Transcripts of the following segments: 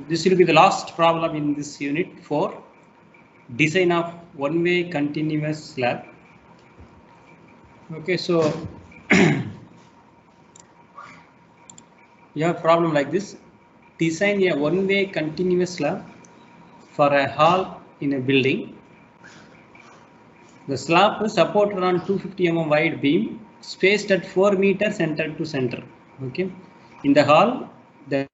This will be the last problem in this unit for design of one-way continuous slab. Okay, so you have a problem like this. Design a one-way continuous slab for a hall in a building. The slab is supported on 250 mm wide beam spaced at 4 meters center to center. Okay, in the hall, the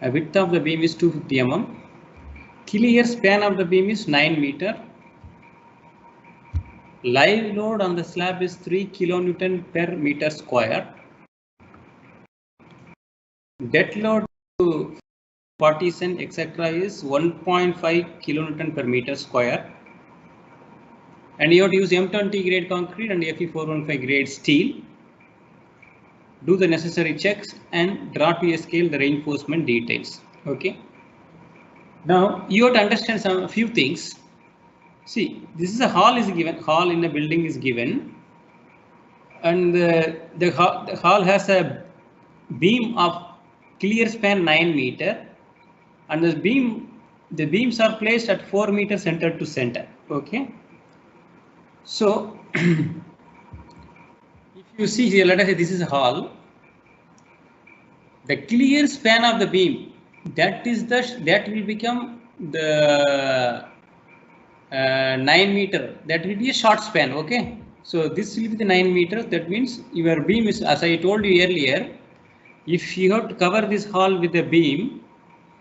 width of the beam is 250 mm. Clear span of the beam is 9 meter. Live load on the slab is 3 kilonewton per meter square. Dead load to partition etc. is 1.5 kilonewton per meter square. And you have to use M20 grade concrete and Fe415 grade steel. Do the necessary checks and draw to a scale the reinforcement details. Okay. Now you have to understand a few things. See, this is a hall is given. Hall in a building is given, and the hall has a beam of clear span 9 meter, and the beams are placed at 4 meter center to center. Okay. So if you see here, let us say this is a hall. The clear span of the beam that will become the 9 meter. That will be a short span. Okay. So this will be the 9 meters. That means your beam is, as I told you earlier, if you have to cover this hall with a beam,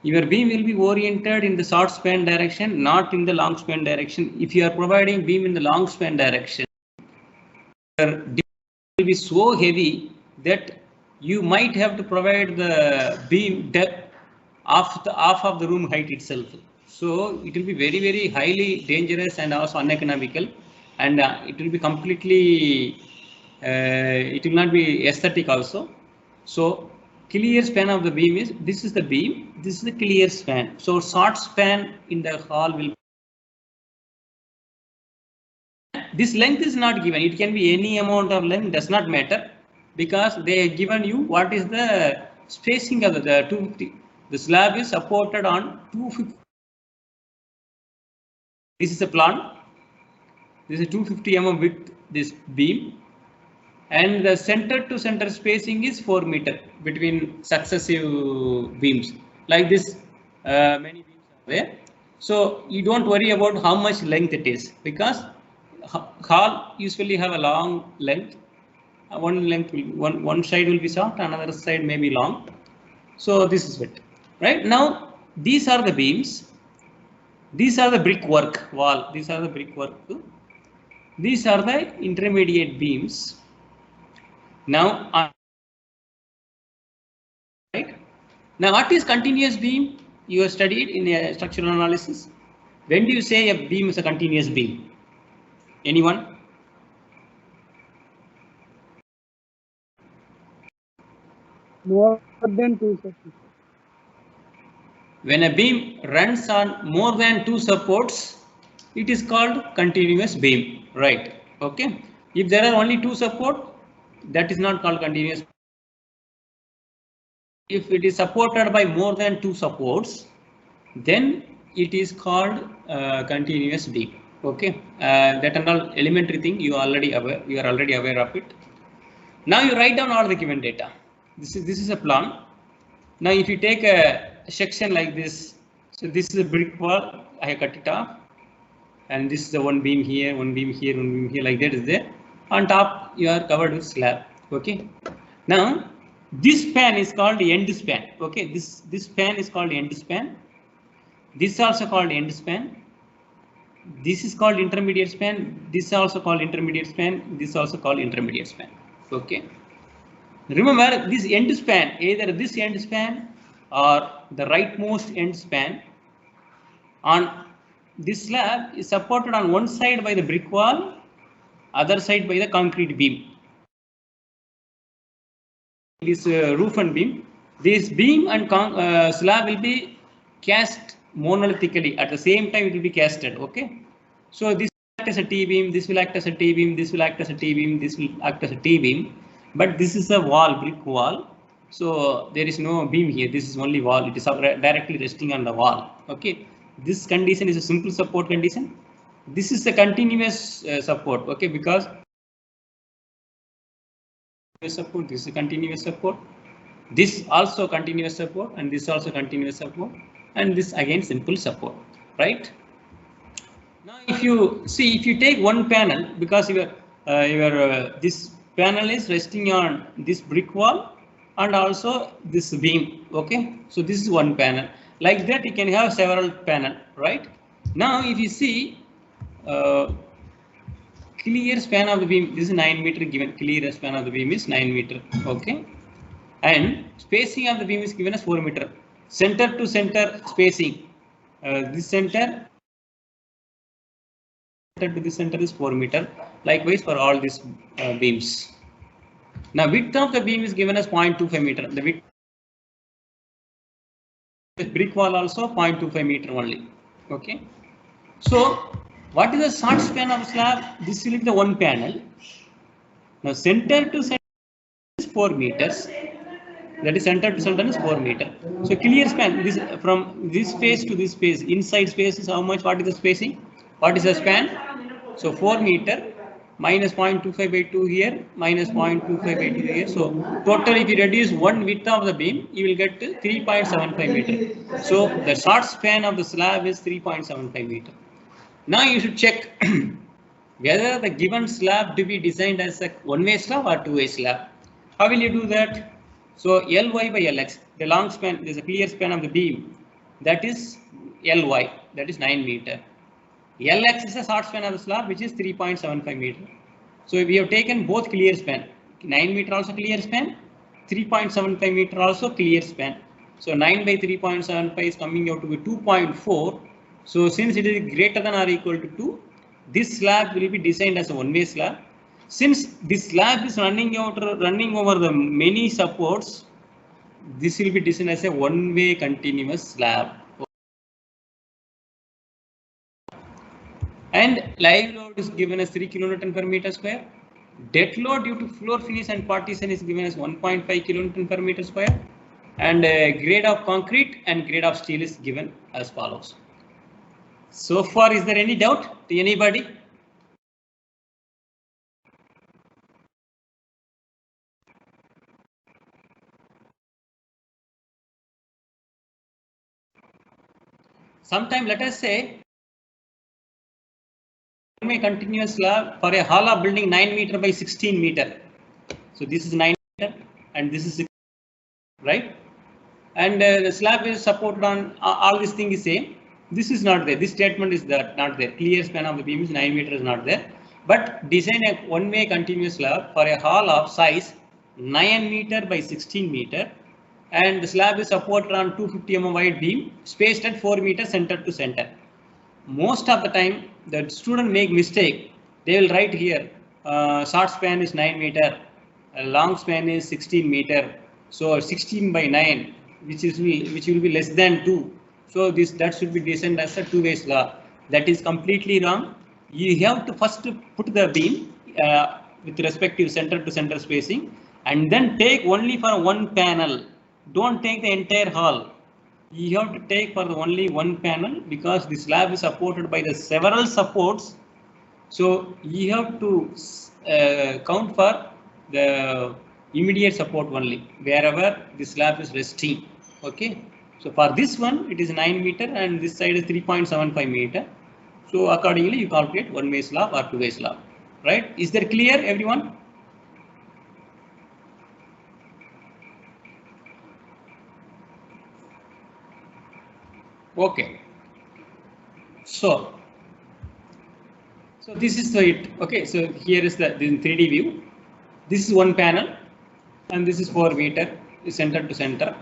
your beam will be oriented in the short span direction, not in the long span direction. If you are providing beam in the long span direction, your will be so heavy that you might have to provide the beam depth of half of the room height itself. So it will be very, very highly dangerous and also uneconomical, and it will be completely, it will not be aesthetic also. So clear span of the beam is, this is the beam, this is the clear span. So short span in the hall will, this length is not given. It can be any amount of length, does not matter, because they have given you what is the spacing of the 250. The slab is supported on 250. This is a plan. This is 250 mm width, this beam, and the center to center spacing is 4 meter between successive beams. Like this, many beams are there. So you don't worry about how much length it is, because hall usually have a long length. One side will be short, another side may be long. So this is it. Right now, these are the beams. These are the brickwork wall. These are the brickwork. These are the intermediate beams. Now, right now, what is continuous beam? You have studied in a structural analysis. When do you say a beam is a continuous beam? Anyone? More than 2 supports. When a beam runs on more than 2 supports, it is called continuous beam, right? Okay. If there are only 2 supports, that is not called continuous. If it is supported by more than 2 supports, then it is called continuous beam. Okay. That and all elementary thing you are already aware of it. Now you write down all the given data. This is a plan. Now if you take a section like this, so this is a brick wall, I have cut it off, and this is the one beam here, one beam here, one beam here, like that is there. On top you are covered with slab. Okay. Now this span is called end span. Okay, this span is called end span. This is also called end span. This is called intermediate span. This is also called intermediate span. This is also called intermediate span. Okay. Remember, this end span, either this end span or the rightmost end span on this slab is supported on one side by the brick wall, other side by the concrete beam. This roof and beam. This beam and slab will be cast monolithically. At the same time, it will be casted. Okay. So this will act as a T-beam. This will act as a T-beam. This will act as a T-beam. This will act as a T-beam. But this is a wall, brick wall. So there is no beam here. This is only wall. It is directly resting on the wall. Okay. This condition is a simple support condition. This is a continuous support. Okay, because support. This is a continuous support. This also continuous support, and this also continuous support, and this again simple support. Right. Now, if you take one panel, because your this panel is resting on this brick wall and also this beam. Okay, so this is one panel. Like that, you can have several panel, right? Now, if you see clear span of the beam, this is 9 meter given. Clear span of the beam is 9 meter. Okay, and spacing of the beam is given as 4 meter. Center to center spacing. This center to the center is 4 meter. Likewise for all these beams. Now width of the beam is given as 0.25 meter. The width of the brick wall also 0.25 meter only. Okay. So what is the short span of slab? This will be the one panel. Now center to center is 4 meters. That is center to center is 4 meter. So clear span, this from this face to this face, inside space is how much? What is the spacing? What is the span? So 4 meter minus 0.25 by 2 here, minus 0.25 by 2 here. So total, if you reduce one width of the beam, you will get 3.75 meter. So the short span of the slab is 3.75 meter. Now you should check whether the given slab to be designed as a one-way slab or two-way slab. How will you do that? So Ly by Lx, the long span, there is a clear span of the beam, that is Ly, that is 9 meter. Lx is a short span of the slab, which is 3.75 meter. So we have taken both clear span, 9 meter also clear span, 3.75 meter also clear span. So 9 by 3.75 is coming out to be 2.4. So since it is greater than or equal to 2, this slab will be designed as a one-way slab. Since this slab is running over the many supports, this will be designed as a one-way continuous slab. And live load is given as 3 kilonewton per meter square. Dead load due to floor finish and partition is given as 1.5 kilonewton per meter square. And grade of concrete and grade of steel is given as follows. So far, is there any doubt to anybody? Sometime, let us say, continuous slab for a hollow building 9 meter by 16 meter. So this is 9 meter and this is 6, right? And the slab is supported on all this thing is same. This is not there. This statement is that not there. Clear span of the beam is 9 meter is not there. But design a one-way continuous slab for a hall of size 9 meter by 16 meter, and the slab is supported on 250 mm wide beam spaced at 4 meter center to center. Most of the time, the student make mistake. They will write here short span is 9 meter, long span is 16 meter. So 16 by 9, which will be less than 2. So that should be designed as a two-way slab. That is completely wrong. You have to first put the beam with respective center to center spacing, and then take only for one panel. Don't take the entire hall. You have to take for only one panel, because the slab is supported by the several supports. So you have to count for the immediate support only, wherever the slab is resting. Okay. So for this one, it is 9 meter and this side is 3.75 meter. So accordingly, you calculate one-way slab or two-way slab. Right? Is that clear, everyone? Okay. So this is it. Okay. So here is the 3D view. This is one panel, and this is 4 meter center to center.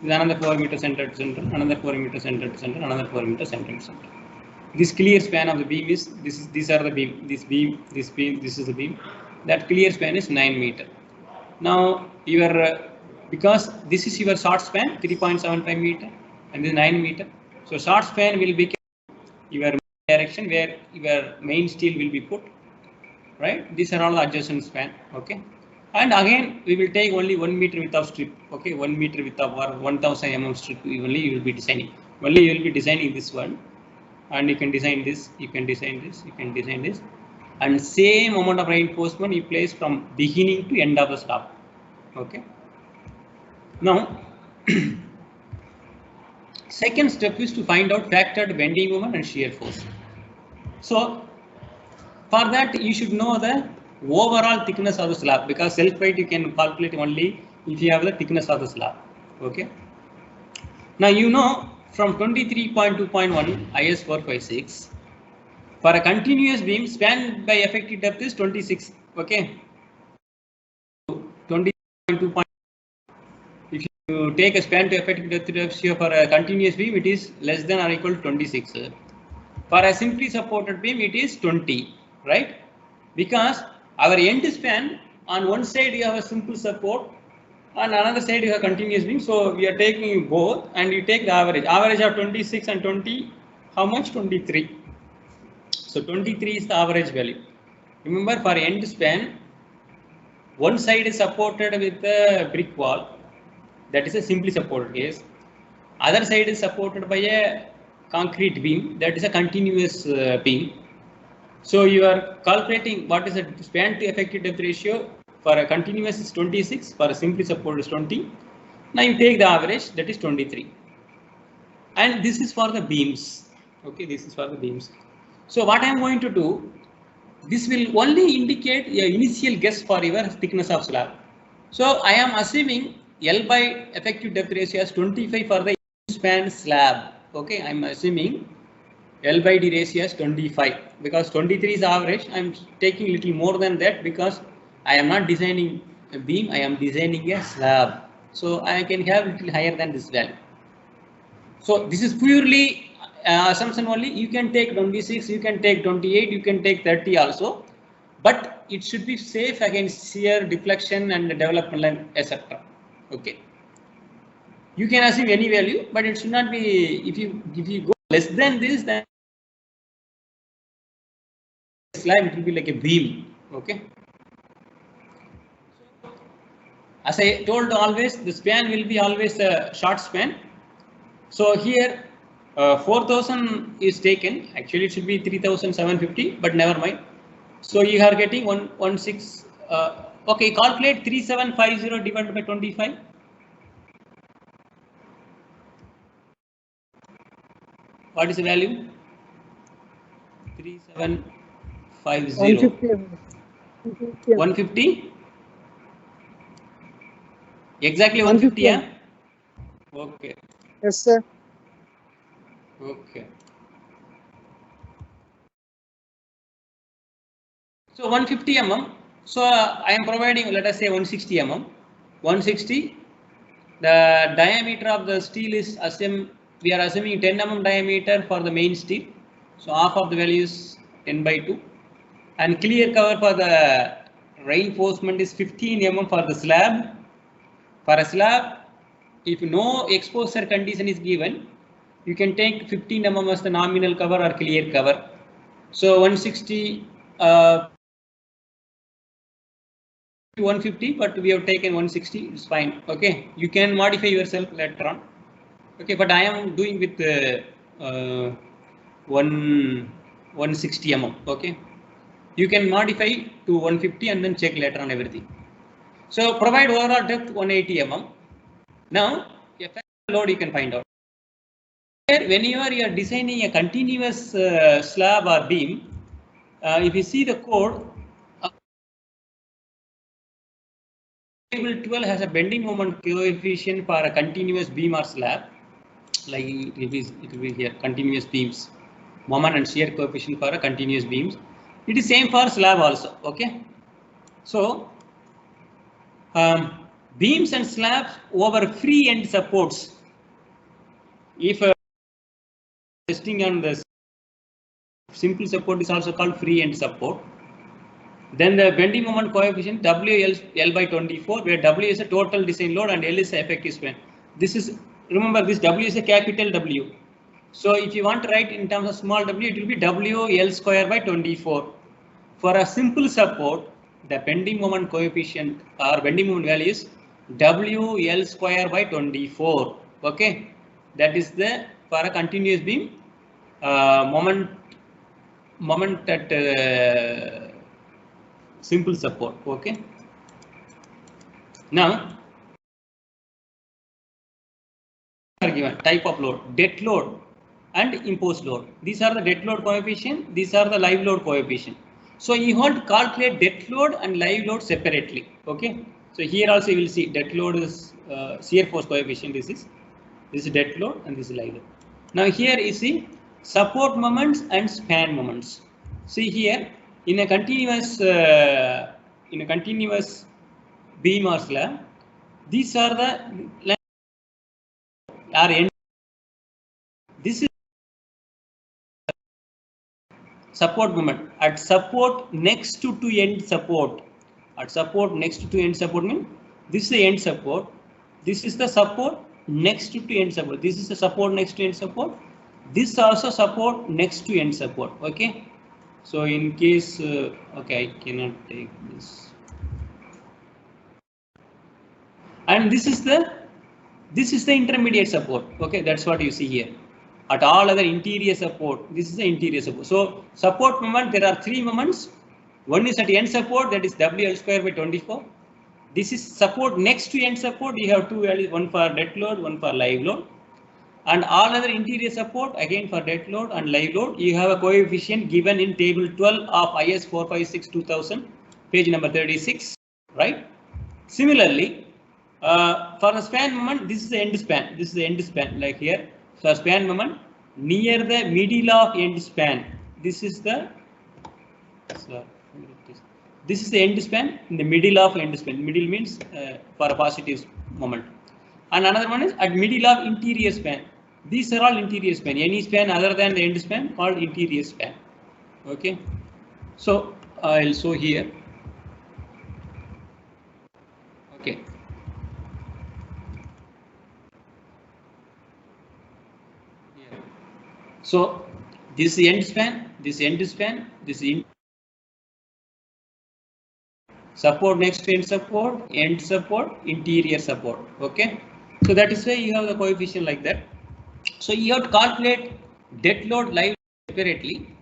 This is another 4 meter center to center, another 4 meter center to center, another 4 meter center to center. This clear span of the beam is these are the beam. This beam, this is the beam. That clear span is 9 meter. Now your because this is your short span 3.75 meter and this is 9 meter. So short span will be your direction where your main steel will be put. Right? These are all adjacent span. Okay. And again, we will take only 1 meter width of strip. Okay, 1 meter width of or 1000 mm strip. Only you will be designing. Only you will be designing this one, and you can design this. You can design this. You can design this, and same amount of reinforcement you place from beginning to end of the slab. Okay. Now, second step is to find out factored bending moment and shear force. So, for that you should know the overall thickness of the slab, because self weight you can calculate only if you have the thickness of the slab. Okay. Now you know from 23.2.1 IS 456 for a continuous beam span by effective depth is 26. Okay. 20.2. If you take a span to effective depth ratio for a continuous beam, it is less than or equal to 26. For a simply supported beam, it is 20, right? Because our end span, on one side you have a simple support, on another side you have continuous beam. So we are taking both, and you take the average. Average of 26 and 20, how much? 23. So 23 is the average value. Remember, for end span, one side is supported with a brick wall. That is a simply supported case. Other side is supported by a concrete beam. That is a continuous beam. So you are calculating what is the span to effective depth ratio. For a continuous is 26, for a simply supported is 20. Now you take the average, that is 23. And this is for the beams. Okay, this is for the beams. So what I am going to do, this will only indicate your initial guess for your thickness of slab. So I am assuming L by effective depth ratio as 25 for the span slab. Okay, I am assuming L by D ratio as 25 because 23 is average. I am taking little more than that because I am not designing a beam, I am designing a slab. So I can have little higher than this value. So this is purely assumption only. You can take 26, you can take 28, you can take 30 also, but it should be safe against shear, deflection, and development line, etc. Okay. You can assume any value, but it should not be. If you go less than this, then slab it will be like a beam. Okay. As I told always, the span will be always a short span. So here 4000 is taken. Actually, it should be 3750, but never mind. So you are getting 116. Okay, calculate 3750 divided by 25. What is the value? 3750. 150. 150. Exactly 150. Yeah. Okay. Yes, sir. Okay. So 150 mm. So I am providing, let us say 160 mm. 160. The diameter of the steel is we are assuming 10 mm diameter for the main steel. So half of the value is 10 by 2. And clear cover for the reinforcement is 15 mm for the slab. For a slab, if no exposure condition is given, you can take 15 mm as the nominal cover or clear cover. So 160 to 150, but we have taken 160. It's fine. Okay, you can modify yourself later on. Okay, but I am doing with 160 mm. Okay, you can modify to 150 and then check later on everything. So provide overall depth 180 mm. Now, effective load you can find out. Here, whenever you are designing a continuous slab or beam, if you see the code, table 12 has a bending moment coefficient for a continuous beam or slab. Like it will be here continuous beams, moment and shear coefficient for a continuous beams. It is same for slab also. Okay, so beams and slabs over free end supports. If testing on the simple support is also called free end support, then the bending moment coefficient W L by 24, where W is a total design load and L is the effective span. This is, remember, this W is a capital W. So if you want to write in terms of small w, it will be W L square by 24. For a simple support, the bending moment coefficient or bending moment value is WL square by 24. Okay, that is the for a continuous beam moment at simple support. Okay, now are given type of load, dead load and imposed load. These are the dead load coefficient, these are the live load coefficient. So you have to calculate dead load and live load separately. Okay, so here also you will see dead load is shear force coefficient. This is dead load and this is live load. Now here you see support moments and span moments. See here in a continuous beam or slab, these are the are end. This is support moment at support next to end support. At support next to end support means this is the end support. This is the support next to end support. This is the support next to end support. This also support next to end support. Okay. So in case okay, I cannot take this. And this is the intermediate support. Okay, that's what you see here. At all other interior support, this is the interior support. So support moment, there are three moments. One is at end support, that is WL square by 24. This is support next to end support. You have two values, one for dead load, one for live load. And all other interior support, again for dead load and live load, you have a coefficient given in table 12 of IS 456-2000, page number 36, right? Similarly, for the span moment, this is the end span. This is the end span, like here. For span moment, near the middle of end span. This is the this is the end span in the middle of end span. Middle means for a positive moment. And another one is at middle of interior span. These are all interior span. Any span other than the end span called interior span. Okay. So I'll show here. Okay. So this is the end span, this end span, this is support next to end support, interior support. Okay. So that is why you have the coefficient like that. So you have to calculate dead load live separately.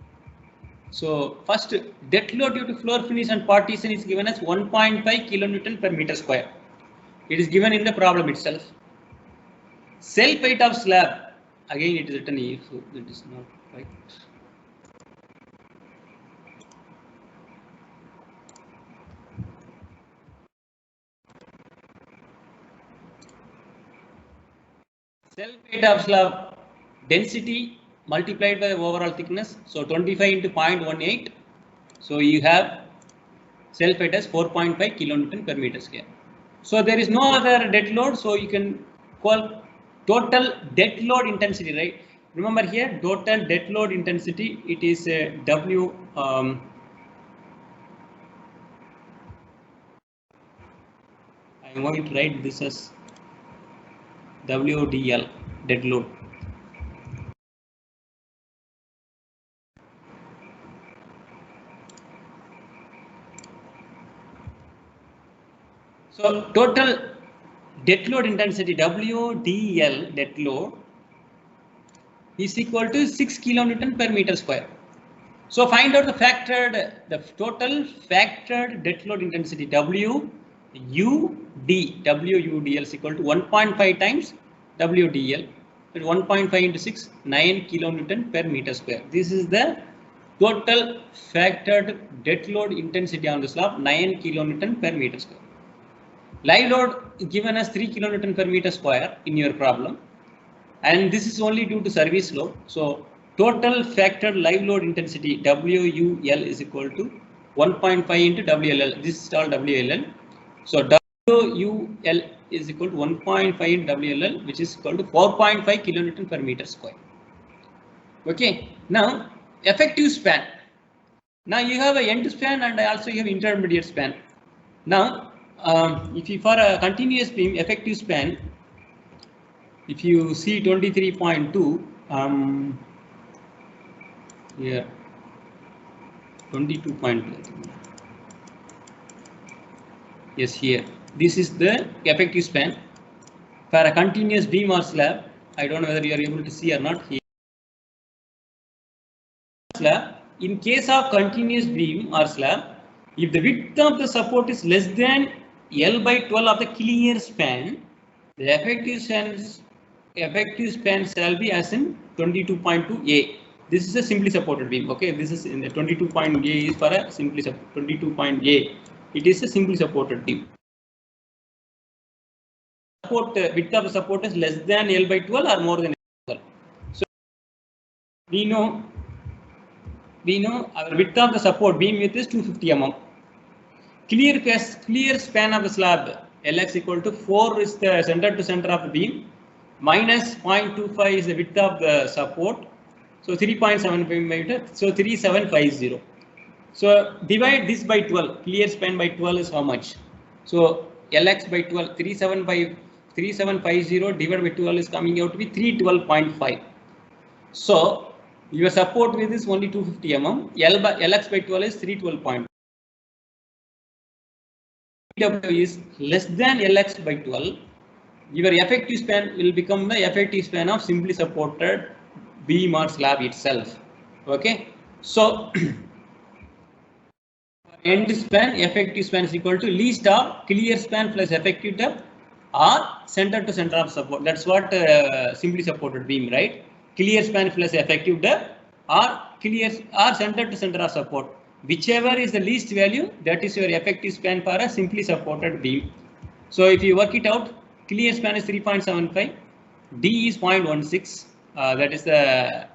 So first dead load due to floor finish and partition is given as 1.5 kilonewton per meter square. It is given in the problem itself. Self weight of slab, again it is written here, so it is not right. Self weight of slab density multiplied by the overall thickness, so 25 into 0.18. So you have self weight as 4.5 kilonewton per meter square. So there is no other dead load, so you can call total dead load intensity, right? Remember here, total dead load intensity, it is W. I'm going to write this as WDL, dead load. So total dead load intensity WDL dead load is equal to 6 kilonewton per meter square. So find out the total factored dead load intensity WUD WUDL is equal to 1.5 times WDL. 1.5 into 6, 9 kilonewton per meter square. This is the total factored dead load intensity on the slab, 9 kilonewton per meter square. Live load given as 3 kilonewton per meter square in your problem, and this is only due to service load. So total factored live load intensity WUL is equal to 1.5 into WLL. This is all WLL. So WUL is equal to 1.5 into WLL, which is equal to 4.5 kilonewton per meter square. Okay. Now effective span. Now you have a end span and also you have intermediate span. Now if you for a continuous beam effective span, if you see 23.2, here 22.2. Yes, here. This is the effective span for a continuous beam or slab. I don't know whether you are able to see or not here. Slab. In case of continuous beam or slab, if the width of the support is less than L by 12 of the clear span, the effective span shall be as in 22.2 A. This is a simply supported beam. Okay, this is in the 22 A is for a simply 22 A. It is a simply supported beam. Support width of the support is less than L by 12 or more than L by 12. So we know our width of the support beam width is 250 mm. Clear span of the slab Lx equal to 4 is the center to center of the beam minus 0.25 is the width of the support. So 3.75 meter. So 3750. So divide this by 12. Clear span by 12 is how much? So Lx by 12 3750 divided by 12 is coming out to be 312.5. So your support width is only 250 mm. Lx by 12 is 312. W is less than Lx by 12. Your effective span will become the effective span of simply supported beam or slab itself. Okay. So end span, effective span is equal to least of clear span plus effective depth or center to center of support. That's what simply supported beam, right? Clear span plus effective depth or center to center of support. Whichever is the least value, that is your effective span for a simply supported beam. So if you work it out, clear span is 3.75, D is 0.16. That is the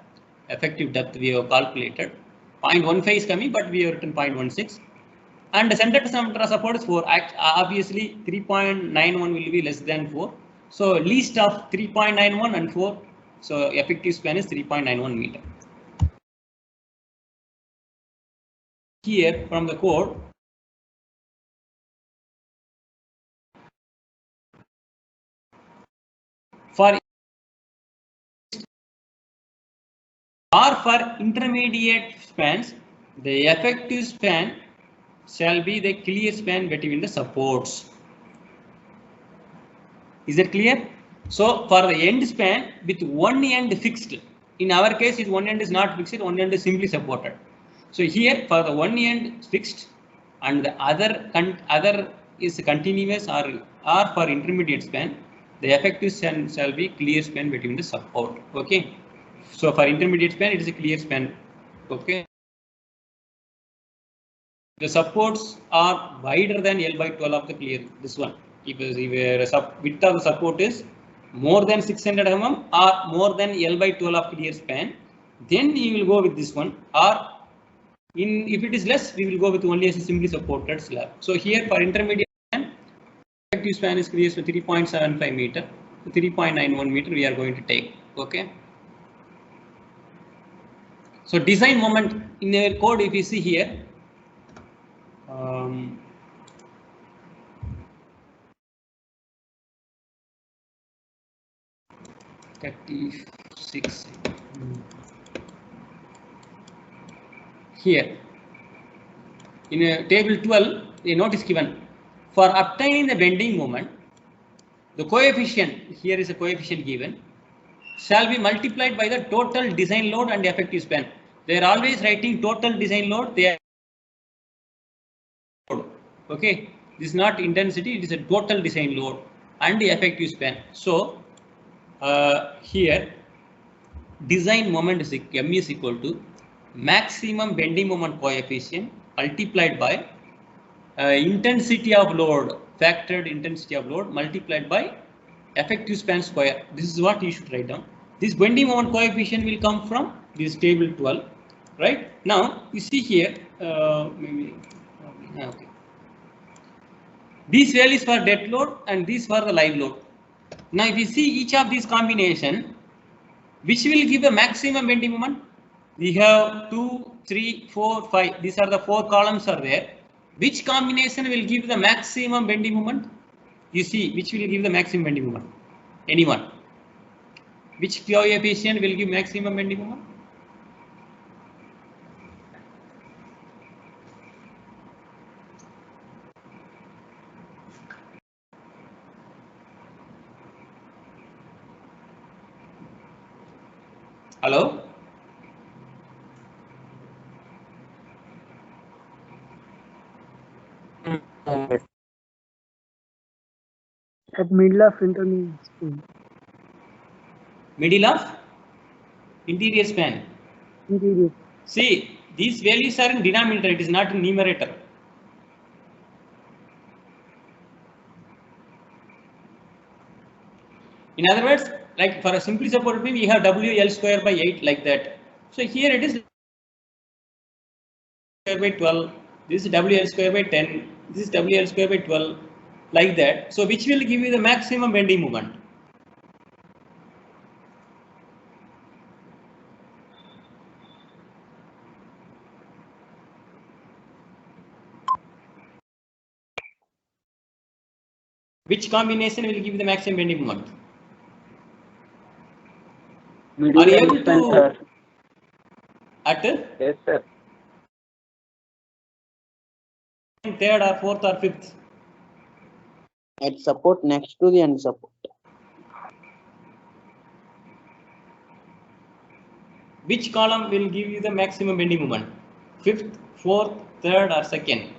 effective depth we have calculated. 0.15 is coming, but we have written 0.16. And the center to center support is 4. Obviously, 3.91 will be less than 4. So least of 3.91 and 4. So effective span is 3.91 meter. Here from the code, for intermediate spans, the effective span shall be the clear span between the supports. Is it clear? So for the end span with one end fixed, in our case, one end is not fixed, one end is simply supported. So here for the one end fixed and the other is continuous or for intermediate span, the effective span shall be clear span between the support. Okay. So for intermediate span, it is a clear span. Okay. The supports are wider than L by 12 of the clear. This one. If width of the support is more than 600 mm or more than L by 12 of clear span, then you will go with this one. Or if it is less, we will go with only as a simply supported slab. So here for intermediate span, effective span is clear to 3.75 meter, 3.91 meter we are going to take. Okay. So design moment in our code, if you see here, 36 here in table 12, a note is given for obtaining the bending moment. The coefficient, here is a coefficient given, shall be multiplied by the total design load and effective span. They are always writing total design load. They are okay. This is not intensity. It is a total design load and the effective span. So here design moment is M is equal to maximum bending moment coefficient multiplied by intensity of load, factored intensity of load multiplied by effective span square. This is what you should write down. This bending moment coefficient will come from this table 12, right? Now you see here, okay. These values for dead load and these for the live load. Now if you see each of these combination, which will give the maximum bending moment? We have 2, 3, 4, 5. These are the 4 columns are there. Which combination will give the maximum bending moment? You see, which will give the maximum bending moment? Anyone? Which coefficient will give maximum bending moment? Hello? At middle of internal span. Middle of interior span. Interior. See, these values are in denominator, it is not in numerator. In other words, like for a simply supported beam, we have WL square by 8 like that. So here it is square by 12, this is WL square by 10, this is WL square by 12, like that. So which will give you the maximum bending moment? Which combination will give you the maximum bending moment? Are you able to at Yes, sir. third or fourth or fifth? At support next to the end support. Which column will give you the maximum bending moment? Fifth, fourth, third or second?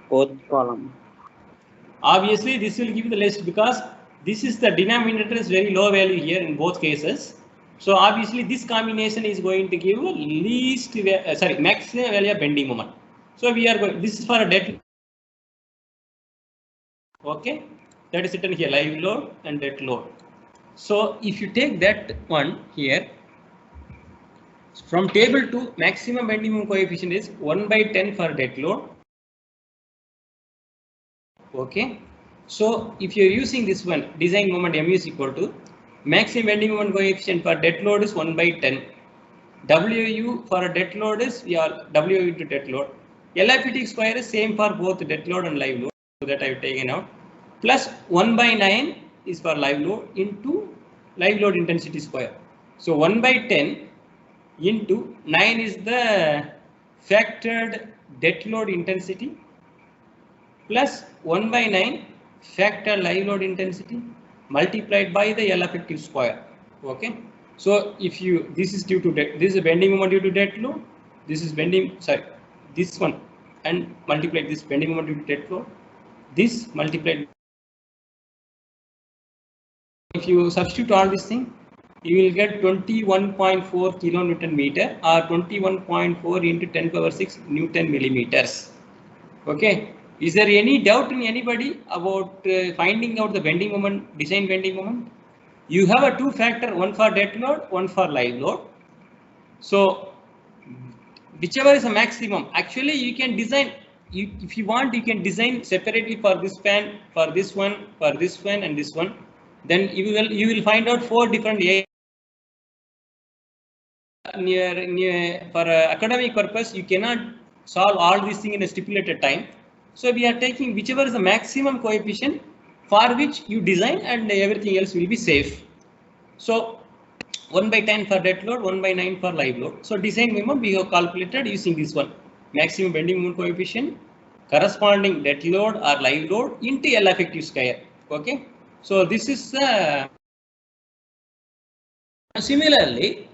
Fourth column. Obviously, this will give you the least because this is the denominator is very low value here in both cases. So obviously, this combination is going to give least maximum value of bending moment. So we are going. This is for a dead. Okay, that is written here live load and dead load. So if you take that one here, from table 2, maximum bending moment coefficient is 1 by 10 for dead load. Okay, so if you are using this one, design moment mu is equal to maximum bending moment coefficient for dead load is 1 by 10. WU for a dead load is WU into dead load. LFT square is same for both dead load and live load, so that I have taken out. Plus 1 by 9 is for live load into live load intensity square. So 1 by 10 into 9 is the factored dead load intensity plus 1 by 9 factor live load intensity multiplied by the L effective square. Okay. So if you, this is due to this is a bending moment due to dead load, this is this one, and multiply this bending moment due to dead load, this multiplied. If you substitute all this thing, you will get 21.4 kilonewton meter or 21.4 into 10 power 6 Newton millimeters. Okay. Is there any doubt in anybody about finding out the bending moment, design bending moment? You have a two factor, one for dead load, one for live load. So whichever is a maximum, actually you can design, if you want, you can design separately for this span, for this one, and this one. Then you will find out 4 different for academic purpose. You cannot solve all these things in a stipulated time. So we are taking whichever is the maximum coefficient for which you design, and everything else will be safe. So 1 by 10 for dead load, 1 by 9 for live load. So design moment we have calculated using this one, maximum bending moment coefficient corresponding dead load or live load into L effective square. Okay. So this is similarly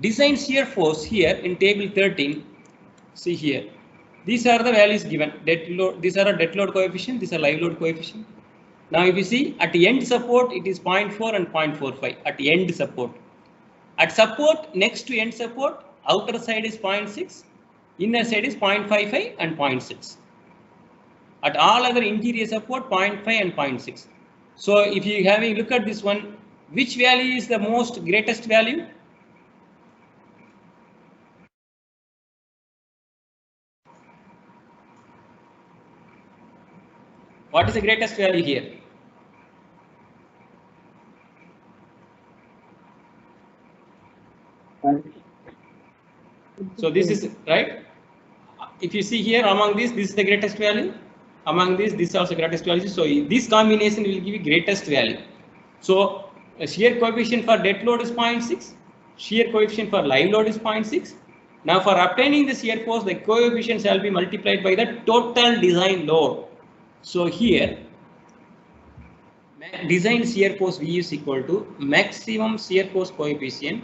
design shear force here in table 13. See here, these are the values given. Dead load, these are a dead load coefficient, these are live load coefficient. Now if you see at the end support, it is 0.4 and 0.45 at the end support. At support next to end support, outer side is 0.6, inner side is 0.55 and 0.6. At all other interior support 0.5 and 0.6. So if you have a look at this one, which value is the most greatest value? What is the greatest value here? So this is right. If you see here among these, this is the greatest value. Among these, this is also greatest value. So this combination will give you greatest value. So shear coefficient for dead load is 0.6. shear coefficient for live load is 0.6. Now for obtaining the shear force, the coefficient shall be multiplied by the total design load. So here design shear force V is equal to maximum shear force coefficient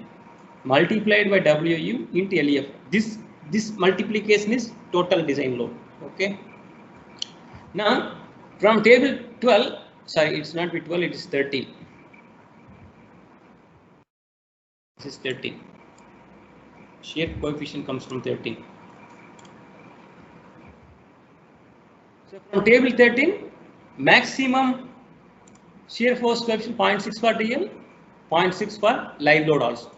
multiplied by WU into LEF. This multiplication is total design load. Okay. Now from table 12, sorry, it's not with 12, it is 13. This is 13. Shear coefficient comes from 13. So from table 13, maximum shear force coefficient 0.6 for DL, 0.6 for live load also.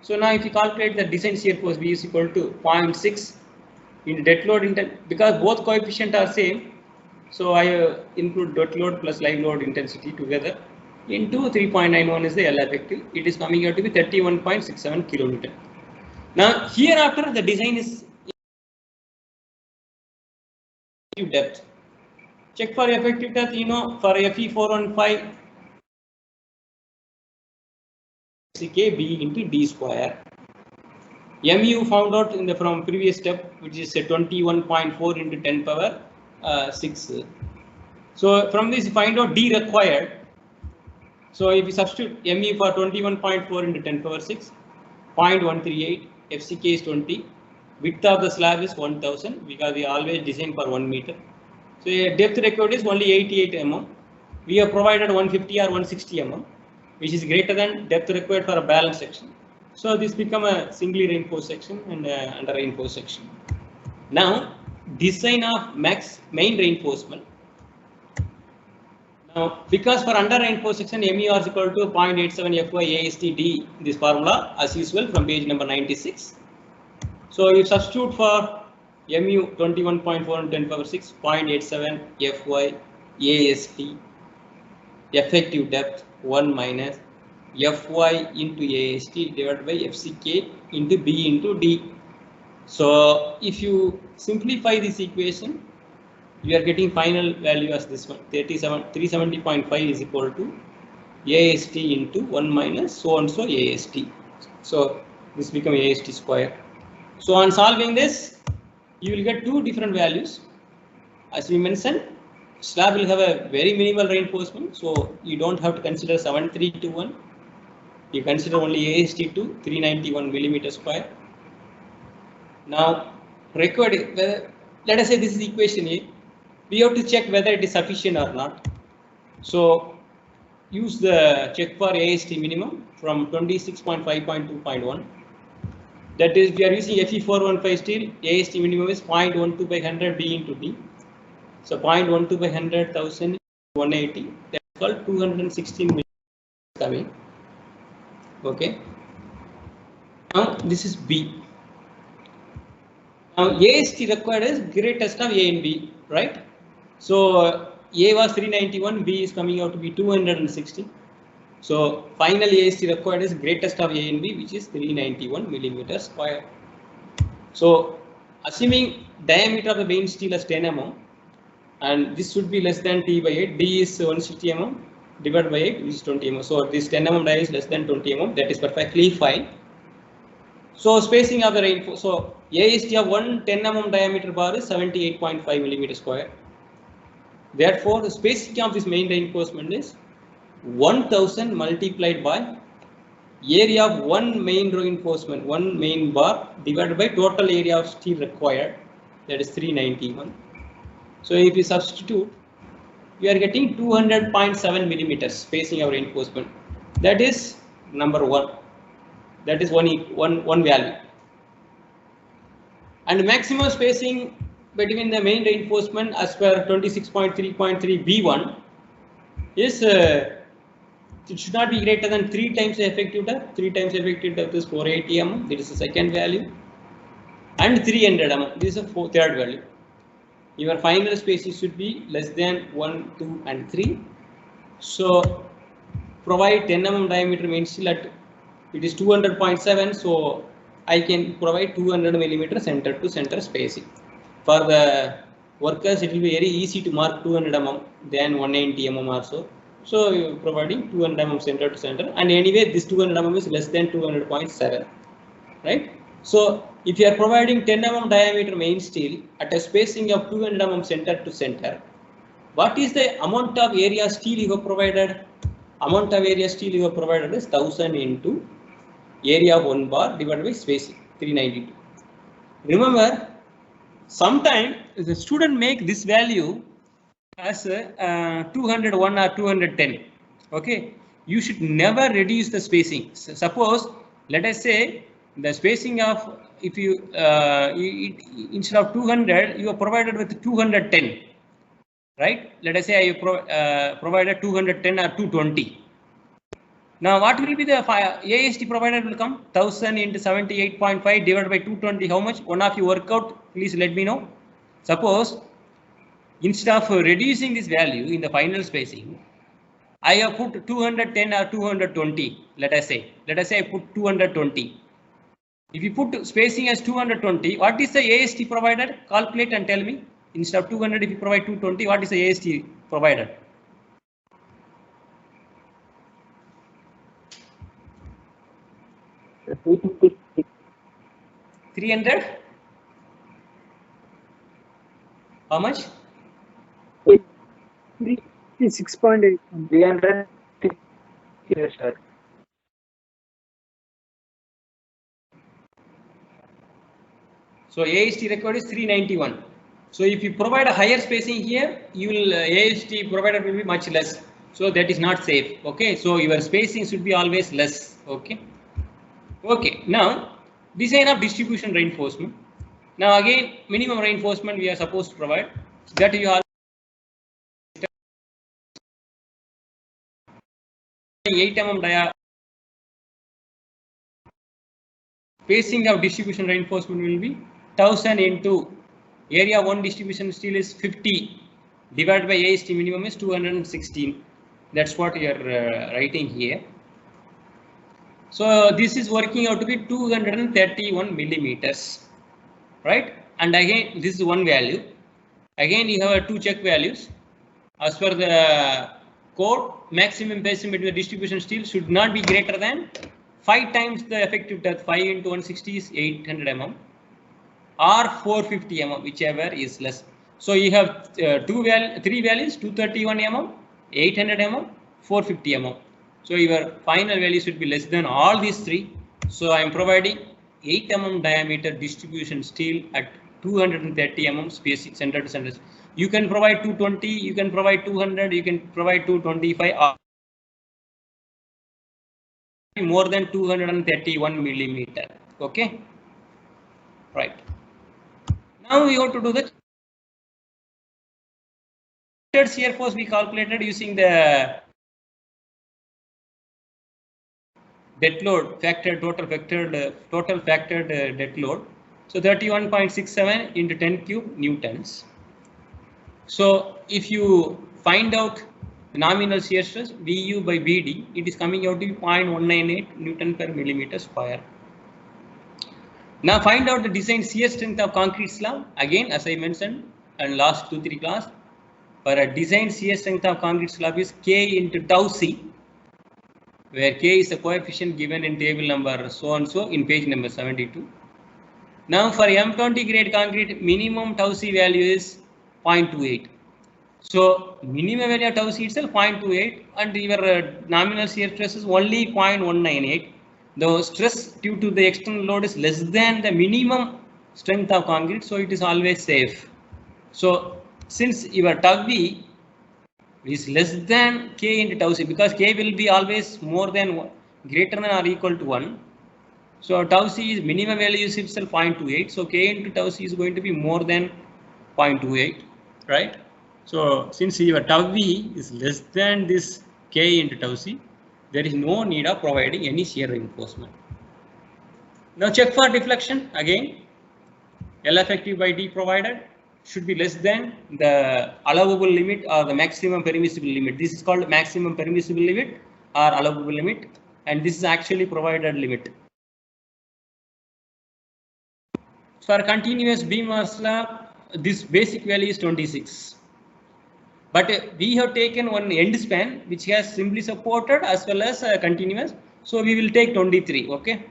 So now if you calculate the design shear force V is equal to 0.6 in dead load intensity, because both coefficients are same. So I include dead load plus live load intensity together into 3.91 is the L effective. It is coming out to be 31.67 kilonewton. Now hereafter the design is depth. Check for effective depth, you know, for FE415 CK B into D square. MU found out in the from previous step, which is 21.4 into 10 power 6. So from this you find out D required. So if you substitute MU for 21.4 into 10 power 6, 0.138, FCK is 20, width of the slab is 1000 because we always design for 1 meter. So depth required is only 88 mm. We have provided 150 or 160 mm, which is greater than depth required for a balance section. So this become a singly reinforced section and under reinforced section. Now design of main reinforcement. Now because for under reinforced section MU is equal to 0.87 Fy ASTD, this formula as usual from page number 96. So you substitute for MU 21.4 and 10 power 6, 0.87 Fy AST, effective depth 1 minus Fy into AST divided by FCK into B into D. So if you simplify this equation, you are getting final value as this one, 370.5 is equal to AST into 1 minus so and so AST. So this becomes AST square. So on solving this, you will get two different values. As we mentioned, slab will have a very minimal reinforcement, so you don't have to consider 7321. You consider only AST to 391 millimeter square. Now required, let us say this is equation A. We have to check whether it is sufficient or not. So use the check for AST minimum from 26.5.2.1. That is, we are using Fe415 steel. AST minimum is 0.12 by 100 B into D. So 0.12 by 100,000 180. That's called 216 millimeters coming. Okay. Now this is B. Now AST required is greatest of A and B, right? So A was 391, B is coming out to be 260. So final AST required is greatest of A and B, which is 391 millimeters square. So assuming diameter of the main steel as 10 mm, and this should be less than T by 8, D is 160 mm divided by 8, which is 20 mm. So this 10 mm die is less than 20 mm, that is perfectly fine. So spacing of the reinforcement, so AST of one 10 mm diameter bar is 78.5 millimeter square. Therefore, the spacing of this main reinforcement is 1000 multiplied by area of one main reinforcement, one main bar divided by total area of steel required, that is 391. So if you substitute, we are getting 200.7 millimeters spacing of reinforcement. That is number 1. That is one value. And maximum spacing between the main reinforcement as per 26.3.3 B1 is it should not be greater than 3 times the effective depth. 3 times effective depth is 480 mm. This is the second value, and 300 mm. This is the third value. Your final spacing should be less than 1, 2, and 3. So provide 10 mm diameter main steel at it is 200.7. So I can provide 200 millimeter center to center spacing. For the workers, it will be very easy to mark 200 mm than 190 mm or so. So you're providing 200 mm center to center, and anyway this 200 mm is less than 200.7, right? So if you are providing 10 mm diameter main steel at a spacing of 200 mm center to center, what is the amount of area steel you have provided? Amount of area steel you have provided is 1000 into area of 1 bar divided by spacing 392. Remember, sometime the student make this value as 201 or 210. Okay, you should never reduce the spacing. So suppose, let us say the spacing of, if you instead of 200 you are provided with 210, right? Let us say I provided 210 or 220. Now what will be the AST provided will come 1000 into 78.5 divided by 220. How much? One of you work out, please let me know. Suppose instead of reducing this value in the final spacing, I have put 210 or 220. Let us say I put 220. If you put spacing as 220, what is the AST provided? Calculate and tell me. Instead of 200, if you provide 220, what is the AST provided? 300? How much? 6.8. 300. Yes, sir. So AST required is 391. So if you provide a higher spacing here, you will AST provided will be much less. So that is not safe. Okay. So your spacing should be always less. Okay. Okay. Now design of distribution reinforcement. Now again minimum reinforcement we are supposed to provide. That you are 8 mm dia. Spacing of distribution reinforcement will be 1000 into area 1 distribution steel is 50 divided by AST minimum is 216. That's what you are writing here. So this is working out to be 231 millimeters, right? And again this is one value. Again you have two check values. As per the code, maximum spacing between the distribution steel should not be greater than 5 times the effective depth. 5 into 160 is 800 mm or 450 mm, whichever is less. So you have three values, 231 mm, 800 mm, 450 mm. So your final value should be less than all these three. So I am providing 8 mm diameter distribution steel at 230 mm spacing center to center. You can provide 220, you can provide 200, you can provide 225 or more than 231 millimeter. Okay, right. Now we have to do the shear force. We calculated using the dead load factor, total factored dead load. So 31.67 into 10 cube newtons. So if you find out the nominal shear stress VU by VD, it is coming out to be 0.198 Newton per millimeter square. Now find out the design shear strength of concrete slab. Again, as I mentioned in last 2-3 class, for a design shear strength of concrete slab is K into tau C, where K is the coefficient given in table number so and so in page number 72. Now for M20 grade concrete, minimum tau C value is 0.28. So minimum value of tau C itself 0.28 and your nominal shear stress is only 0.198. The stress due to the external load is less than the minimum strength of concrete, so it is always safe. So since your tau V is less than K into tau C, because K will be always more than greater than or equal to 1. So tau C is minimum value is itself 0.28. So K into tau C is going to be more than 0.28, right? So since your tau V is less than this K into tau C, there is no need of providing any shear reinforcement. Now check for deflection. Again, L effective by D provided should be less than the allowable limit or the maximum permissible limit. This is called maximum permissible limit or allowable limit, and this is actually provided limit. For continuous beam or slab, this basic value is 26. But we have taken one end span which has simply supported as well as continuous. So we will take 23. Okay.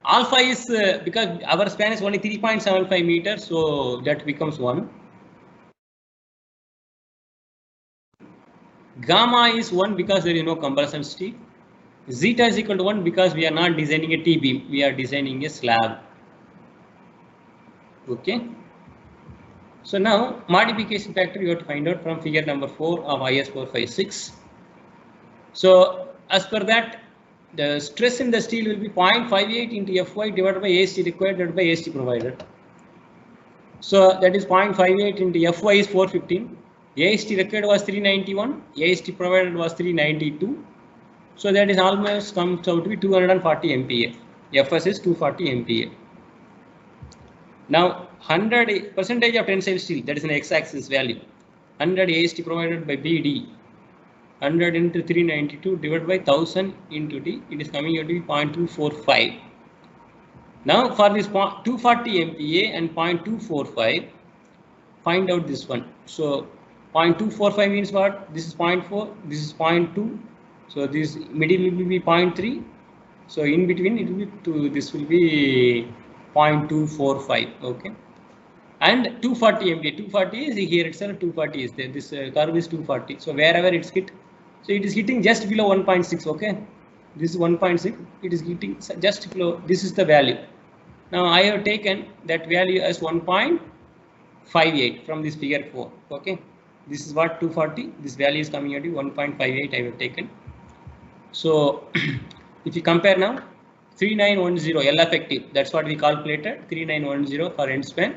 Alpha is because our span is only 3.75 meters, so that becomes 1. Gamma is 1 because there is no compression steel. Zeta is equal to 1 because we are not designing a T-beam, we are designing a slab. Okay. So now modification factor you have to find out from figure number 4 of IS 456. So as per that, the stress in the steel will be 0.58 into Fy divided by AST required divided by AST provided. So that is 0.58 into Fy is 415. AST required was 391. AST provided was 392. So that is almost comes out to be 240 MPa. Fs is 240 MPa. Now 100% of tensile steel, that is an x-axis value. 100 AST provided by BD. 100 into 392 divided by 1000 into D, it is coming out to be 0.245. Now for this 240 MPa and 0.245, find out this one. So 0.245 means what? This is 0.4, this is 0.2. So this middle will be 0.3. So in between it will be 2, this will be 0.245. Okay. And 240 MPa, 240 is here itself, 240 is there. This curve is 240. So wherever it's hit, so it is hitting just below 1.6. Okay. This is 1.6. It is hitting just below. This is the value. Now I have taken that value as 1.58 from this figure 4. Okay. This is what 240. This value is coming out to 1.58. I have taken. So if you compare now, 3910 L effective. That's what we calculated. 3910 for end span.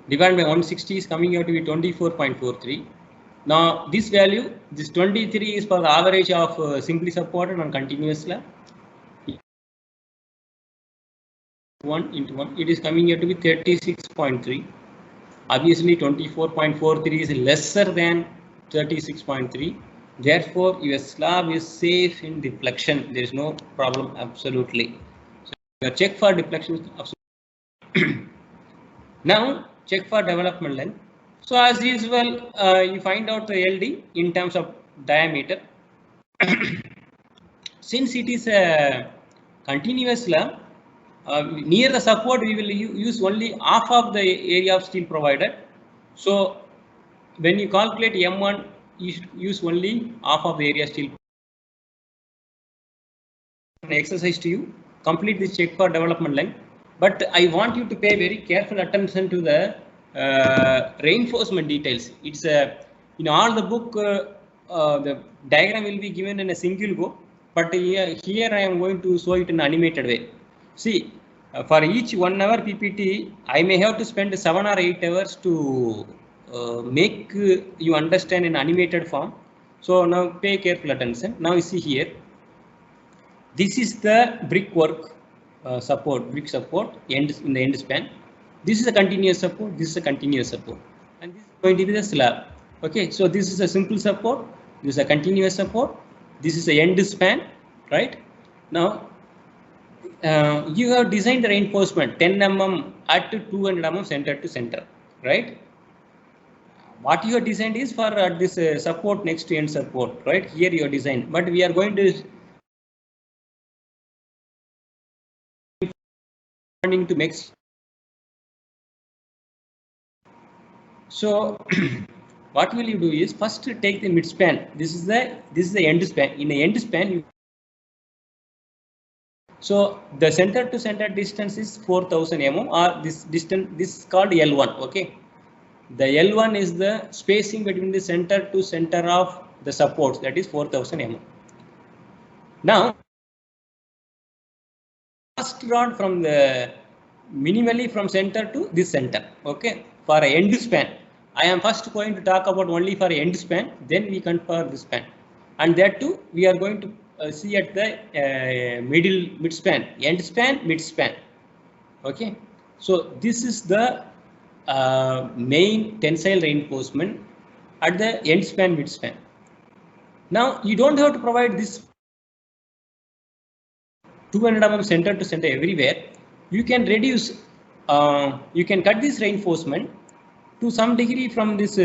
Divided by 160 is coming out to be 24.43. Now this value, this 23 is for the average of simply supported on continuous slab. 1 into 1, it is coming out to be 36.3. Obviously 24.43 is lesser than 36.3. Therefore your slab is safe in deflection. There is no problem absolutely. So your check for deflection is absolutely. Now check for development length. So as usual, you find out the LD in terms of diameter. Since it is a continuous slab, near the support we will use only half of the area of steel provided. So when you calculate M1, you should use only half of the area steel. An exercise to you, complete this check for development length. But I want you to pay very careful attention to the reinforcement details. It's in all the book, the diagram will be given in a single go, but here I am going to show it in an animated way. See, for each 1 hour PPT, I may have to spend 7 or 8 hours to make you understand in animated form. So now pay careful attention. Now you see here, this is the brickwork support, brick support in the end span. This is a continuous support, this is a continuous support, and this is going to be the slab. Okay, so this is a simple support, this is a continuous support, this is the end span, right? Now you have designed the reinforcement 10 mm at 200 mm center to center, right? What you have designed is for this support next to end support, right? Here you have designed, but we are going to to mix. So what will you do is first take the mid span. This is the end span. In the end span, so the center to center distance is 4000 mm, or this distance, this is called L1. Okay, the L1 is the spacing between the center to center of the supports, that is 4000 mm. Now first rod from the minimally from center to this center. Okay, for a end span, I am first going to talk about only for end span, then we confer this span, and that too we are going to see at the mid span, end span, mid span. Okay, so this is the main tensile reinforcement at the end span, mid span. Now you don't have to provide this 200 mm center to center everywhere. You can reduce, you can cut this reinforcement to some degree from this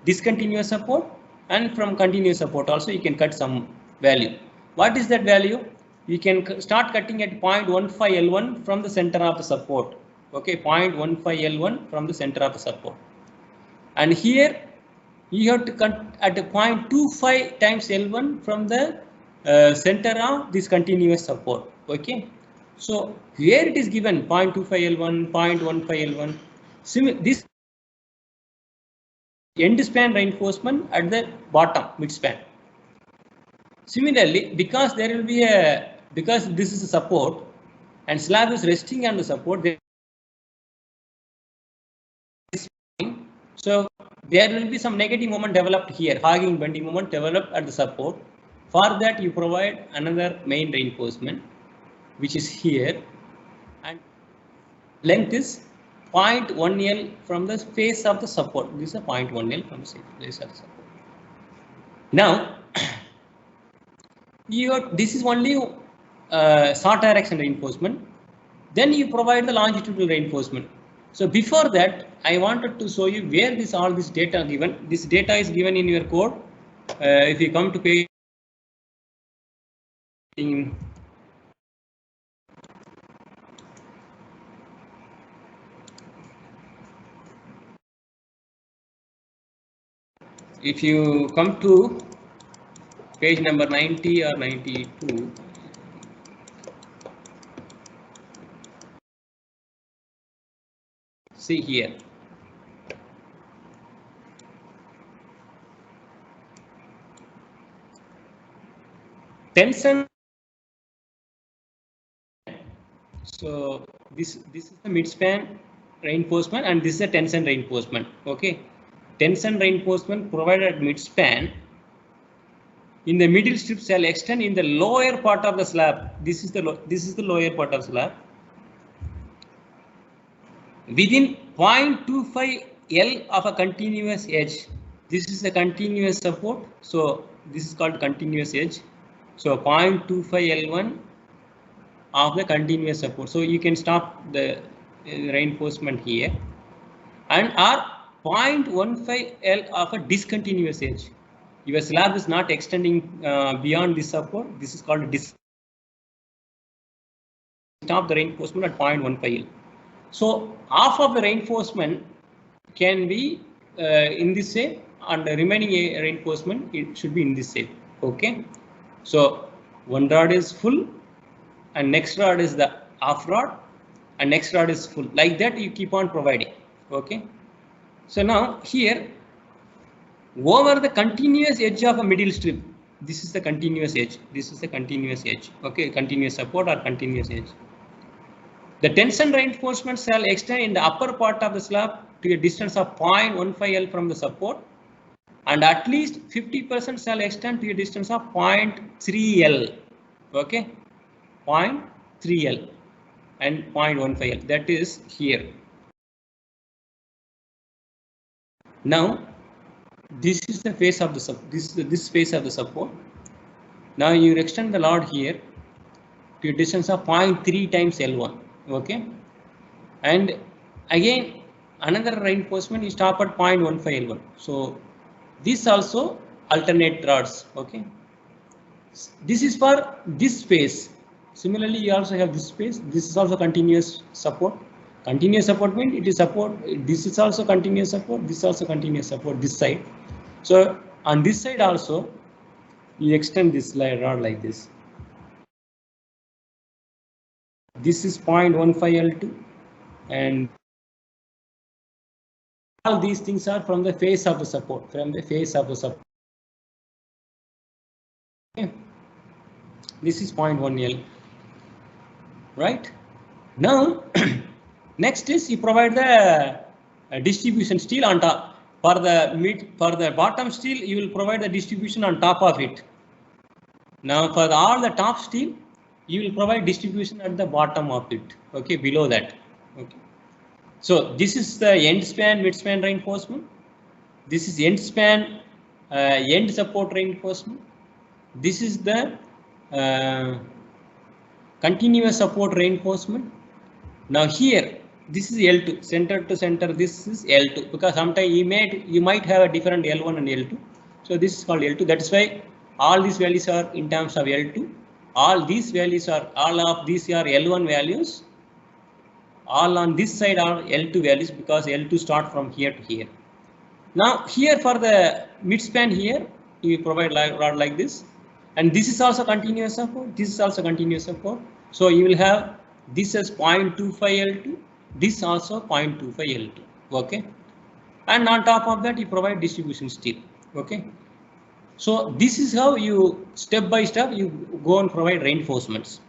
discontinuous support, and from continuous support also you can cut some value. What is that value? You can start cutting at 0.15 L1 from the center of the support. Okay, 0.15 L1 from the center of the support. And here you have to cut at a 0.25 times L1 from the center of this continuous support. Okay, so here it is given 0.25 L1, 0.15 L1. This end span reinforcement at the bottom mid span. Similarly, because there will be because this is a support and slab is resting on the support, so there will be some negative moment developed here, hogging bending moment developed at the support. For that you provide another main reinforcement which is here, and length is 0.1 L from the face of the support. This is a 0.1 L from the face of the support. Now this is only short direction reinforcement. Then you provide the longitudinal reinforcement. So before that, I wanted to show you where all this data given. This data is given in your code. If you come to page, if you come to page number 90 or 92, see here. Tension. So this is the midspan reinforcement and this is a tension reinforcement. Okay, tension reinforcement provided at midspan in the middle strip shall extend in the lower part of the slab. This is the lower part of slab within 0.25 L of a continuous edge. This is a continuous support, so this is called continuous edge. So 0.25 L1 of the continuous support. So you can stop the reinforcement here, and or 0.15 L of a discontinuous edge. Your slab is not extending beyond this support. This is called stop the reinforcement at 0.15 L. So half of the reinforcement can be in this shape, and the remaining reinforcement it should be in this shape. Okay, so one rod is full, and next rod is the half rod, and next rod is full. Like that you keep on providing. Okay, so now here over the continuous edge of a middle strip, this is the continuous edge. This is the continuous edge. Okay, continuous support or continuous edge. The tension reinforcement shall extend in the upper part of the slab to a distance of 0.15 L from the support, and at least 50% shall extend to a distance of 0.3 L. Okay, 0.3 L and 0.15 L. That is here. Now this is the face of the this face of the support. Now you extend the rod here to a distance of 0.3 times L1. Okay, and again another reinforcement you stop at 0.15 L1. So this also alternate rods. Okay, this is for this space. Similarly, you also have this space. This is also continuous support. Continuous support means it is support. This is also continuous support. This is also continuous support. This side. So on this side also, you extend this rod like this. This is 0.15 L2, and all these things are from the face of the support. From the face of the support. Okay. This is 0.1 L. Right now, next is you provide the distribution steel on top. For the bottom steel, you will provide the distribution on top of it. Now for all the top steel, you will provide distribution at the bottom of it. Okay, below that. Okay. So this is the end span, mid span reinforcement. This is end span, end support reinforcement. This is the continuous support reinforcement. Now here this is L2, center to center, this is L2, because sometimes you might have a different L1 and L2. So this is called L2. That's why all these values are in terms of L2. All of these are L1 values. All on this side are L2 values, because L2 start from here to here. Now here for the midspan here, you provide rod like this, and this is also continuous support. This is also continuous support. So you will have this as 0.25 L2, this also 0.25 L2. Okay, and on top of that you provide distribution steel. Okay, so this is how you step by step you go and provide reinforcements.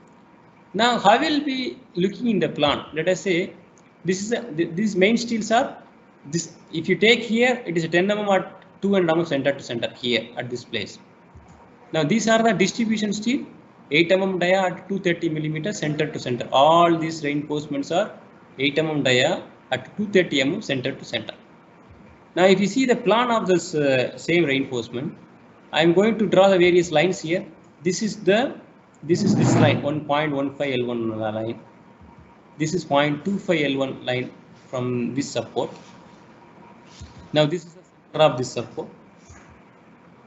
Now how will be looking in the plan? Let us say this is these main steels are this. If you take here, it is a 10 mm at 200 mm center to center here at this place. Now these are the distribution steel, 8 mm dia at 230 mm center to center. All these reinforcements are 8 mm dia at 230 mm center to center. Now if you see the plan of this same reinforcement, I am going to draw the various lines here. This is this line 1.15 L1 line. This is 0.25 L1 line from this support. Now this is the center of this support.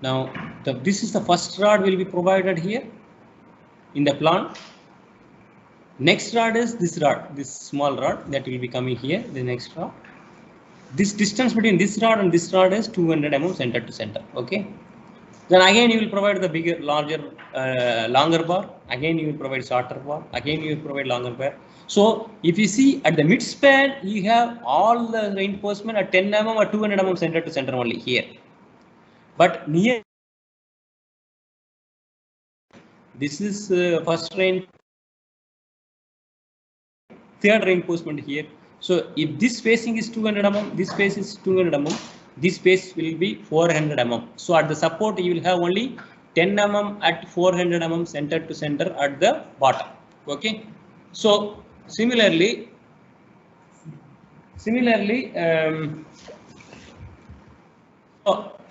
Now this is the first rod will be provided here in the plan. Next rod is this rod, this small rod that will be coming here. The next rod. This distance between this rod and this rod is 200 mm center to center. Okay. Then again you will provide the bigger, larger, longer bar. Again you will provide shorter bar. Again you will provide longer bar. So if you see at the mid span, you have all the reinforcement at 10 mm or 200 mm center to center only here. But near this is first third reinforcement here. So if this spacing is 200 mm, this space is 200 mm, this space will be 400 mm. So at the support you will have only 10 mm at 400 mm center to center at the bottom. Okay. So similarly, so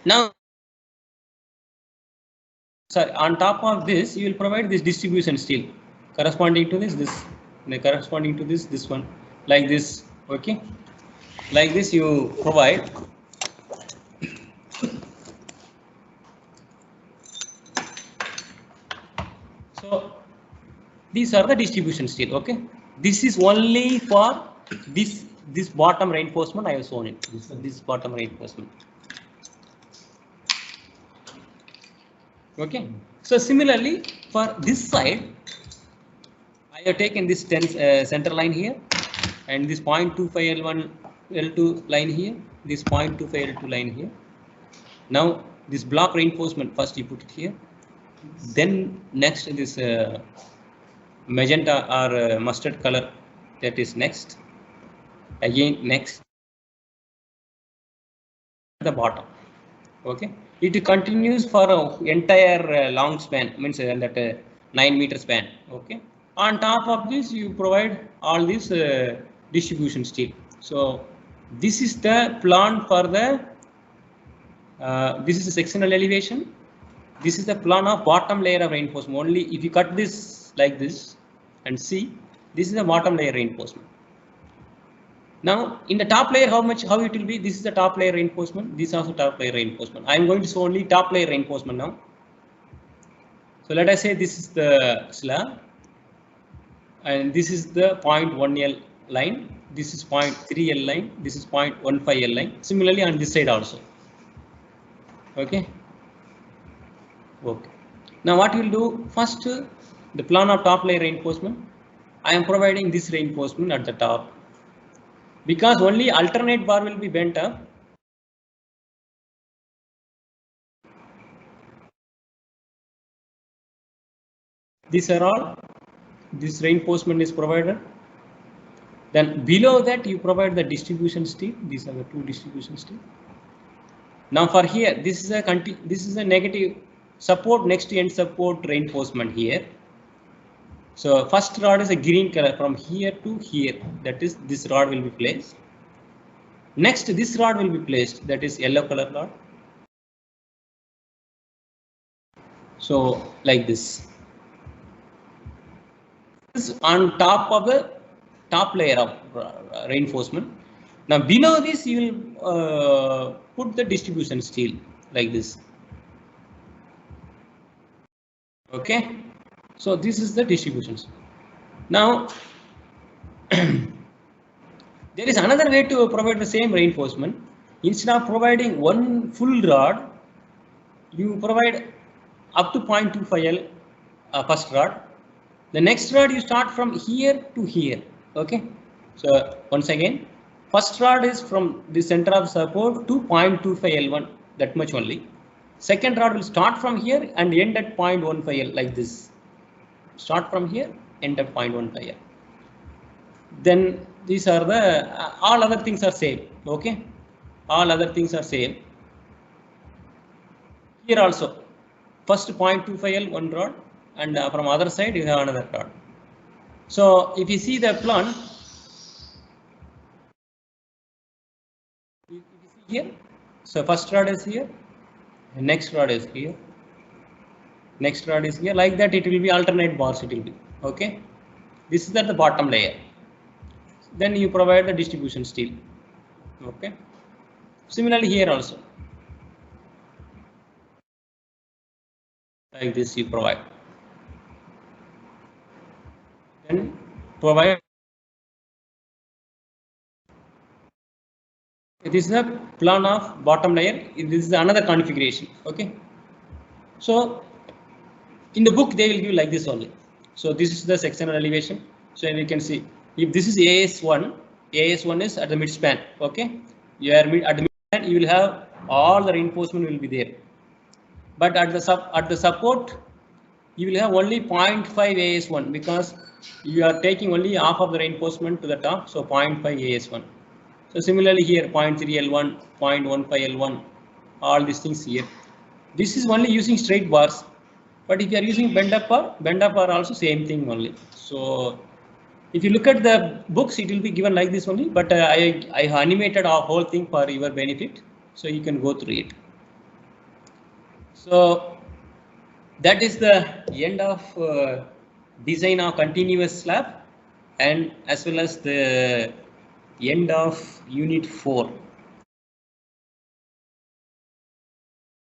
now sorry, on top of this you will provide this distribution steel corresponding to this corresponding to this one, like this. Okay, like this you provide. So these are the distribution steel. Okay, this is only for this bottom reinforcement I have shown it. This bottom reinforcement. Okay, so similarly for this side I have taken this center line here and this 0.25 L1 L2 line here, this 0.25 L2 line here. Now this block reinforcement, first you put it here, then next this magenta or mustard color, that is next, again next the bottom. Okay, it continues for an entire long span, means that 9 meter span. Okay, on top of this you provide all this distribution steel. So this is the plan for the this is a sectional elevation. This is the plan of bottom layer of reinforcement. Only if you cut this like this and see, this is the bottom layer reinforcement. Now in the top layer, how it will be? This is the top layer reinforcement. This is also top layer reinforcement. I am going to show only top layer reinforcement now. So let us say this is the slab, and this is the 0.1 L line. This is 0.3 L line. This is 0.15 L line. Similarly on this side also. Okay. Okay. Now what you will do first? The plan of top layer reinforcement. I am providing this reinforcement at the top, because only alternate bar will be bent up. These are all, this reinforcement is provided. Then below that you provide the distribution steel. These are the two distribution steel. Now for here, this is a negative support next to end support reinforcement here. So first rod is a green color from here to here. That is, this rod will be placed. Next, this rod will be placed. That is yellow color rod. So like this. This is on top of the top layer of reinforcement. Now below this you will put the distribution steel like this. Okay, so this is the distributions. Now there is another way to provide the same reinforcement. Instead of providing one full rod, you provide up to 0.25 L first rod. The next rod you start from here to here. Okay, so once again, first rod is from the center of support to 0.25 L1, that much only. Second rod will start from here and end at 0.15 L like this. Start from here, end at 0.15 L. Then these are the all other things are same. Okay, all other things are same. Here also, first 0.25 L one rod, and from other side you have another rod. So if you see the plan, if you see here, so first rod is here, next rod is here, next rod is here, like that it will be alternate bars, it will be. Okay, this is at the bottom layer. Then you provide the distribution steel. Okay, similarly here also, like this you provide. Then provide. This is a plan of bottom layer. This is another configuration. Okay, so in the book they will give like this only. So this is the sectional elevation. So we can see if this is AS1, AS1 is at the midspan. Okay, you are at the midspan, you will have all the reinforcement will be there. But at the support, you will have only 0.5 AS1 because you are taking only half of the reinforcement to the top. So 0.5 AS1. So similarly here 0.3 L1, 0.15 L1, all these things here. This is only using straight bars, but if you are using bend up bar also same thing only. So if you look at the books, it will be given like this only, but I animated our whole thing for your benefit, so you can go through it. So that is the end of design of continuous slab, and as well as the end of unit 4.